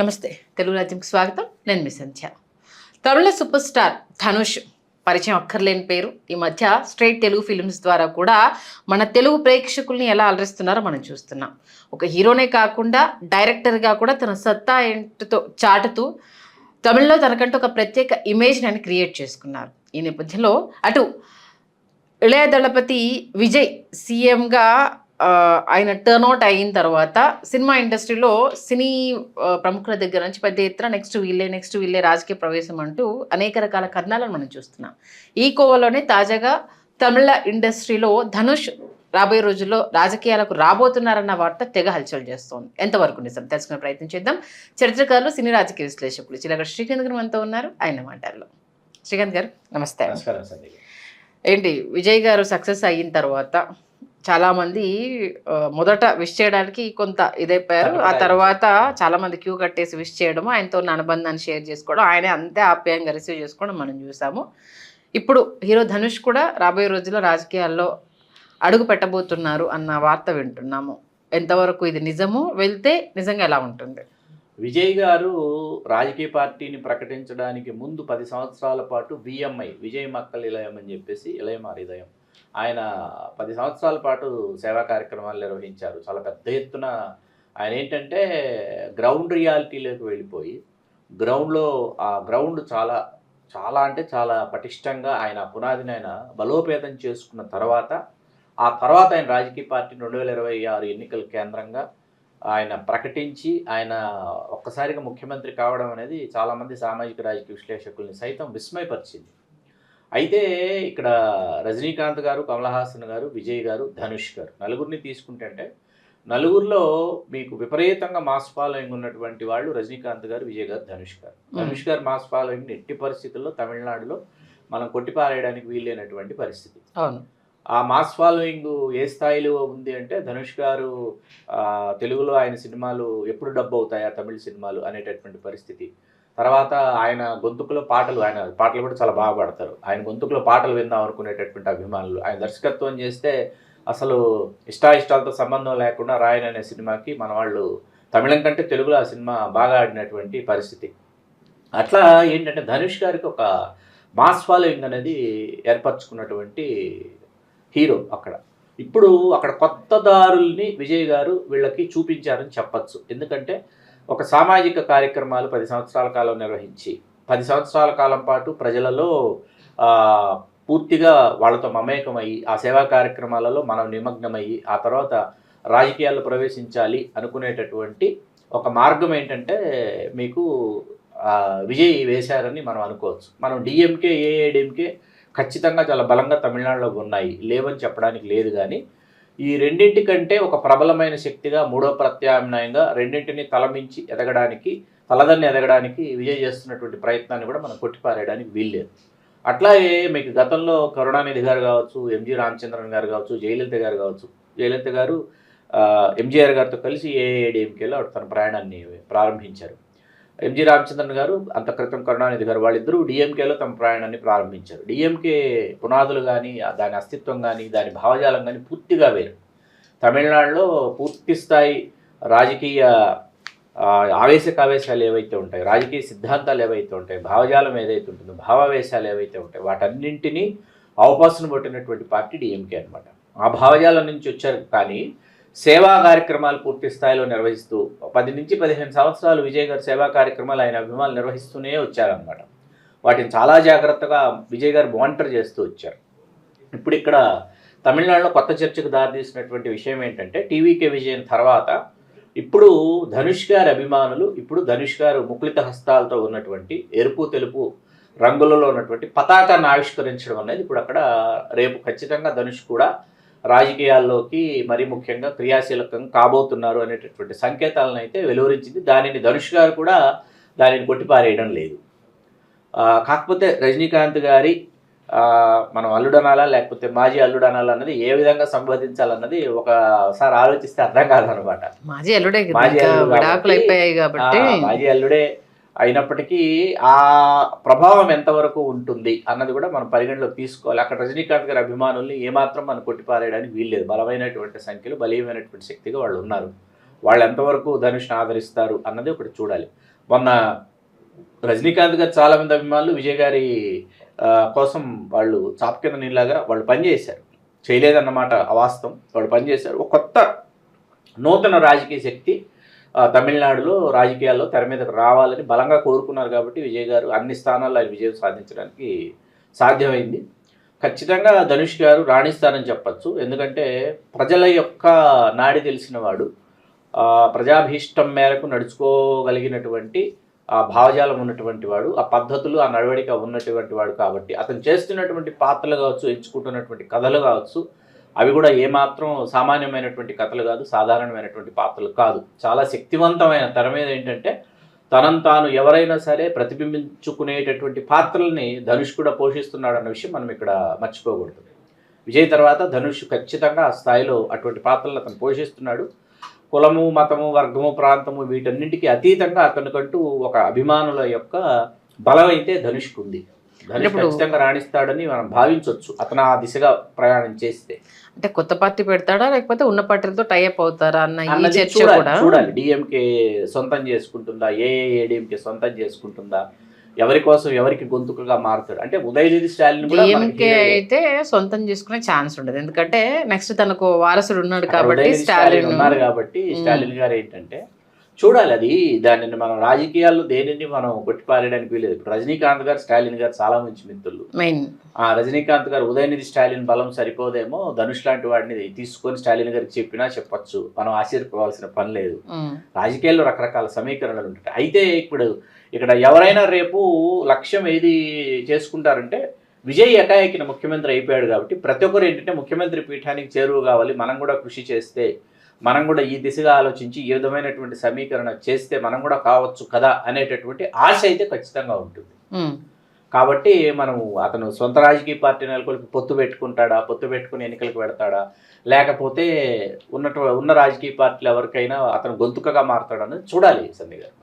నమస్తే తెలుగు రాజ్యంకి స్వాగతం. నేను మీ సంధ్య. తమిళ సూపర్ స్టార్ ధనుష్ పరిచయం అక్కర్లేని పేరు. ఈ మధ్య స్ట్రైట్ తెలుగు ఫిల్మ్స్ ద్వారా కూడా మన తెలుగు ప్రేక్షకుల్ని ఎలా అలరిస్తున్నారో మనం చూస్తున్నాం. ఒక హీరోనే కాకుండా డైరెక్టర్గా కూడా తన సత్తా ఏంటితో చాటుతూ తమిళ్లో తనకంటూ ఒక ప్రత్యేక ఇమేజ్ని ఆయన క్రియేట్ చేసుకున్నారు. ఈ నేపథ్యంలో అటు ఇళయ దళపతి విజయ్ సీఎంగా ఆయన టర్న్అవుట్ అయిన తర్వాత సినిమా ఇండస్ట్రీలో సినీ ప్రముఖుల దగ్గర నుంచి పెద్ద ఎత్తున నెక్స్ట్ వీళ్ళే రాజకీయ ప్రవేశం అంటూ అనేక రకాల కథనాలను మనం చూస్తున్నాం. ఈ కోవలోనే తాజాగా తమిళ ఇండస్ట్రీలో ధనుష్ రాబోయే రోజుల్లో రాజకీయాలకు రాబోతున్నారన్న వార్త తెగ హల్చల్ చేస్తోంది. ఎంతవరకు నిజం తెలుసుకునే ప్రయత్నం చేద్దాం. చరిత్రకారులు, సినీ రాజకీయ విశ్లేషకులు చిలగడ శ్రీకాంత్ గారు మనతో ఉన్నారు. ఆయన మాటల్లో. శ్రీకాంత్ గారు నమస్తే. ఏంటి విజయ్ గారు సక్సెస్ అయిన తర్వాత చాలామంది మొదట విష్ చేయడానికి కొంత ఇదైపోయారు. ఆ తర్వాత చాలామంది క్యూ కట్టేసి విష్ చేయడము, ఆయనతో ఉన్న అనుబంధాన్ని షేర్ చేసుకోవడం, ఆయనే అంతే ఆప్యాయంగా రిసీవ్ చేసుకోవడం మనం చూసాము. ఇప్పుడు హీరో ధనుష్ కూడా రాబోయే రోజుల్లో రాజకీయాల్లో అడుగు పెట్టబోతున్నారు అన్న వార్త వింటున్నాము. ఎంతవరకు ఇది నిజము? వెళ్తే నిజంగా ఎలా ఉంటుంది? విజయ్ గారు రాజకీయ పార్టీని ప్రకటించడానికి ముందు 10 సంవత్సరాల పాటు విఎంఐ విజయ్ మక్కల్ ఇలయం అని చెప్పేసి ఇలయమార్ ఇదయం ఆయన 10 సంవత్సరాల పాటు సేవా కార్యక్రమాలు నిర్వహించారు. చాలా పెద్ద ఎత్తున ఆయన ఏంటంటే గ్రౌండ్ రియాలిటీలోకి వెళ్ళిపోయి గ్రౌండ్లో ఆ గ్రౌండ్ చాలా చాలా అంటే చాలా పటిష్టంగా ఆయన పునాదిని ఆయన బలోపేతం చేసుకున్న తర్వాత ఆయన రాజకీయ పార్టీ 2026 ఎన్నికల కేంద్రంగా ఆయన ప్రకటించి ఆయన ఒక్కసారిగా ముఖ్యమంత్రి కావడం అనేది చాలామంది సామాజిక రాజకీయ విశ్లేషకుల్ని సైతం విస్మయపరిచింది. అయితే ఇక్కడ రజనీకాంత్ గారు, కమల్ హాసన్ గారు, విజయ్ గారు, ధనుష్ గారు నలుగురిని తీసుకుంటే నలుగురిలో మీకు విపరీతంగా మాస్ ఫాలోయింగ్ ఉన్నటువంటి వాళ్ళు రజనీకాంత్ గారు, విజయ్ గారు, ధనుష్ గారు. ధనుష్ గారు మాస్ ఫాలోయింగ్ ఎట్టి పరిస్థితుల్లో తమిళనాడులో మనం కొట్టిపారేయడానికి వీలైనటువంటి పరిస్థితి. అవును. ఆ మాస్ ఫాలోయింగ్ ఏ స్థాయిలో ఉంది అంటే ధనుష్ గారు తెలుగులో ఆయన సినిమాలు ఎప్పుడు డబ్బు అవుతాయా తమిళ సినిమాలు అనేటటువంటి పరిస్థితి. తర్వాత ఆయన గొంతుకులో ఆయన పాటలు కూడా చాలా బాగా పాడతారు. ఆయన గొంతుకులో పాటలు విందాం అనుకునేటటువంటి అభిమానులు. ఆయన దర్శకత్వం చేస్తే అసలు ఇష్టాలతో సంబంధం లేకుండా రాయన్ అనే సినిమాకి మన వాళ్ళు తమిళం కంటే తెలుగులో ఆ సినిమా బాగా ఆడినటువంటి పరిస్థితి. అట్లా ఏంటంటే ధనుష్ గారికి ఒక మాస్ ఫాలోయింగ్ అనేది ఏర్పరచుకున్నటువంటి హీరో అక్కడ. ఇప్పుడు అక్కడ కొత్త దారుల్ని విజయ్ గారు వీళ్ళకి చూపించారని చెప్పచ్చు. ఎందుకంటే ఒక సామాజిక కార్యక్రమాలు 10 సంవత్సరాల కాలం నిర్వహించి 10 సంవత్సరాల కాలం పాటు ప్రజలలో పూర్తిగా వాళ్ళతో మమేకమయ్యి ఆ సేవా కార్యక్రమాలలో మనం నిమగ్నమయ్యి ఆ తర్వాత రాజకీయాల్లో ప్రవేశించాలి అనుకునేటటువంటి ఒక మార్గం ఏంటంటే మీకు విజయ్ వేశారని మనం అనుకోవచ్చు. మనం డిఎంకే, ఏఐడిఎంకే ఖచ్చితంగా చాలా బలంగా తమిళనాడులో ఉన్నాయి, లేవని చెప్పడానికి లేదు. కానీ ఈ రెండింటికంటే ఒక ప్రబలమైన శక్తిగా మూడో ప్రత్యామ్నాయంగా రెండింటిని తలమించి తలదన్ని ఎదగడానికి విజయ్ చేస్తున్నటువంటి ప్రయత్నాన్ని కూడా మనం కొట్టిపారేయడానికి వీల్లేదు. అట్లాగే మీకు గతంలో కరుణానిధి గారు కావచ్చు, ఎంజి రామచంద్రన్ గారు కావచ్చు, జయలలిత గారు కావచ్చు. జయలలిత గారు ఎంజీఆర్ గారితో కలిసి ఏఐడిఎంకేలో తన ప్రయాణాన్ని ప్రారంభించారు. ఎంజి రామచంద్రన్ గారు అంత క్రితం కరుణానిధి గారు వాళ్ళిద్దరూ డిఎంకేలో తమ ప్రయాణాన్ని ప్రారంభించారు. డిఎంకే పునాదులు కానీ దాని అస్తిత్వం కానీ దాని భావజాలం కానీ పూర్తిగా వేరు. తమిళనాడులో పూర్తి స్థాయి రాజకీయ ఆవేశాలు ఏవైతే ఉంటాయి, రాజకీయ సిద్ధాంతాలు ఏవైతే ఉంటాయి, భావజాలం ఏదైతే ఉంటుందో, భావావేశాలు ఏవైతే ఉంటాయి, వాటన్నింటినీ అవపాసన పట్టినటువంటి పార్టీ డిఎంకే అనమాట. ఆ భావజాలం నుంచి వచ్చారు. కానీ సేవా కార్యక్రమాలు పూర్తి స్థాయిలో నిర్వహిస్తూ 10 నుంచి 15 సంవత్సరాలు విజయ్ గారు సేవా కార్యక్రమాలు ఆయన అభిమానులు నిర్వహిస్తూనే వచ్చారనమాట. వాటిని చాలా జాగ్రత్తగా విజయ్ గారు మానిటర్ చేస్తూ వచ్చారు. ఇప్పుడు ఇక్కడ తమిళనాడులో కొత్త చర్చకు దారితీసినటువంటి విషయం ఏంటంటే టీవీకే విజయం తర్వాత ఇప్పుడు ధనుష్ గారి అభిమానులు ధనుష్ గారు ముకుళిత హస్తాలతో ఉన్నటువంటి ఎరుపు తెలుపు రంగులలో ఉన్నటువంటి పతాకాన్ని ఆవిష్కరించడం అనేది ఇప్పుడు అక్కడ రేపు ఖచ్చితంగా ధనుష్ కూడా రాజకీయాల్లోకి మరీ ముఖ్యంగా క్రియాశీలకం కాబోతున్నారు అనేటటువంటి సంకేతాలను అయితే వెలువరించింది. దానిని ధనుష్ గారు కూడా దానిని కొట్టిపారేయడం లేదు. కాకపోతే రజనీకాంత్ గారి మనం అల్లుడనాలా లేకపోతే మాజీ అల్లుడనాలా అన్నది ఏ విధంగా సంబోధించాలన్నది ఒకసారి ఆలోచిస్తే అర్థం కాదనమాట. మాజీ అల్లుడే అయినప్పటికీ ఆ ప్రభావం ఎంతవరకు ఉంటుంది అన్నది కూడా మనం పరిగణలోకి తీసుకోవాలి. అక్కడ రజనీకాంత్ గారి అభిమానుల్ని ఏమాత్రం మనం కొట్టిపారేయడానికి వీల్లేదు. బలమైనటువంటి సంఖ్యలో బలీయమైనటువంటి శక్తిగా వాళ్ళు ఉన్నారు. వాళ్ళు ఎంతవరకు ధనుష్ని ఆదరిస్తారు అన్నది ఒకటి చూడాలి. మొన్న రజనీకాంత్ గారు చాలామంది అభిమానులు విజయ్ గారి కోసం వాళ్ళు చాప కింద నీళ్ళగా వాళ్ళు పనిచేశారు. చేయలేదన్నమాట అవాస్తవం. వాళ్ళు పనిచేశారు. ఒక కొత్త నూతన రాజకీయ శక్తి తమిళనాడులో రాజకీయాల్లో తెర మీదకు రావాలని బలంగా కోరుకున్నారు కాబట్టి విజయ్ గారు అన్ని స్థానాల్లో ఆయన విజయం సాధించడానికి సాధ్యమైంది. ఖచ్చితంగా ధనుష్ గారు రాణిస్తారని చెప్పచ్చు. ఎందుకంటే ప్రజల యొక్క నాడి తెలిసిన వాడు, ప్రజాభీష్టం మేరకు నడుచుకోగలిగినటువంటి ఆ భావజాలం ఉన్నటువంటి వాడు, ఆ పద్ధతులు ఆ నడవడిక ఉన్నటువంటి వాడు కాబట్టి అతను చేస్తున్నటువంటి పాత్రలు కావచ్చు, ఎంచుకుంటున్నటువంటి కథలు కావచ్చు, అవి కూడా ఏమాత్రం సామాన్యమైనటువంటి కథలు కాదు, సాధారణమైనటువంటి పాత్రలు కాదు. చాలా శక్తివంతమైన తెర మీద ఏంటంటే తనను తాను ఎవరైనా సరే ప్రతిబింబించుకునేటటువంటి పాత్రల్ని ధనుష్ కూడా పోషిస్తున్నాడు అన్న విషయం మనం ఇక్కడ మర్చిపోకూడదు. విజయ్ తర్వాత ధనుష్ ఖచ్చితంగా ఆ స్థాయిలో అటువంటి పాత్రలను అతను పోషిస్తున్నాడు. కులము, మతము, వర్గము, ప్రాంతము వీటన్నింటికి అతీతంగా అతనికంటూ ఒక అభిమానుల యొక్క బలం అయితే ధనుష్కు ఉంది. ధనుష్ ఖచ్చితంగా రాణిస్తాడని మనం భావించవచ్చు అతను ఆ దిశగా ప్రయాణం చేస్తే. అంటే కొత్త పార్టీ పెడతాడా లేకపోతే ఉన్న పార్టీలతో టైఅప్ అవుతారా అన్న ఈ చర్చ కూడా చూడాలి. డిఎంకే సొంతం చేసుకుంటుందా, ఏఐఏడిఎంకే సొంతం చేసుకుంటుందా, ఎవరి కోసం ఎవరికి గొంతుకగా మారుతాడు అంటే ఉదయనిధి స్టాలిన్ కూడా డిఎంకే అయితే సొంతం చేసుకునే ఛాన్స్ ఉండదు. ఎందుకంటే నెక్స్ట్ తనకు వారసుడు ఉన్నాడు కాబట్టి స్టాలిన్ ఉన్నారు కాబట్టి స్టాలిన్ గారు ఏంటంటే చూడాలి. అది దానిని మనం రాజకీయాల్లో దేనిని మనం కొట్టిపారేయడానికి వీలేదు. ఇప్పుడు రజనీకాంత్ గారు స్టాలిన్ గారు చాలా మంచి మిత్రులు. రజనీకాంత్ గారు ఉదయనిధి స్టాలిన్ బలం సరిపోదేమో, ధనుష్ లాంటి వాడిని తీసుకొని స్టాలిన్ గారికి చెప్పినా చెప్పచ్చు, మనం ఆశ్చర్యపోవాల్సిన పని లేదు. రాజకీయాల్లో రకరకాల సమీకరణలు ఉంటాయి. అయితే ఇక్కడ ఎవరైనా రేపు లక్ష్యం ఏది చేసుకుంటారంటే విజయ్ ఏకాఏకిన ముఖ్యమంత్రి అయిపోయాడు కాబట్టి ప్రతి ఒక్కరు ఏంటంటే ముఖ్యమంత్రి పీఠానికి చేరువ కావాలి, మనం కూడా కృషి చేస్తే, మనం కూడా ఈ దిశగా ఆలోచించి ఈ విధమైనటువంటి సమీకరణ చేస్తే మనం కూడా కావచ్చు కదా అనేటటువంటి ఆశ అయితే ఖచ్చితంగా ఉంటుంది. కాబట్టి మనము అతను సొంత రాజకీయ పార్టీ నెలకొల్పి పొత్తు పెట్టుకుంటాడా, పొత్తు పెట్టుకుని ఎన్నికలకు పెడతాడా, లేకపోతే ఉన్న రాజకీయ పార్టీలు ఎవరికైనా అతను గొంతుకగా మారుతాడా అనేది చూడాలి సంధ్య గారు.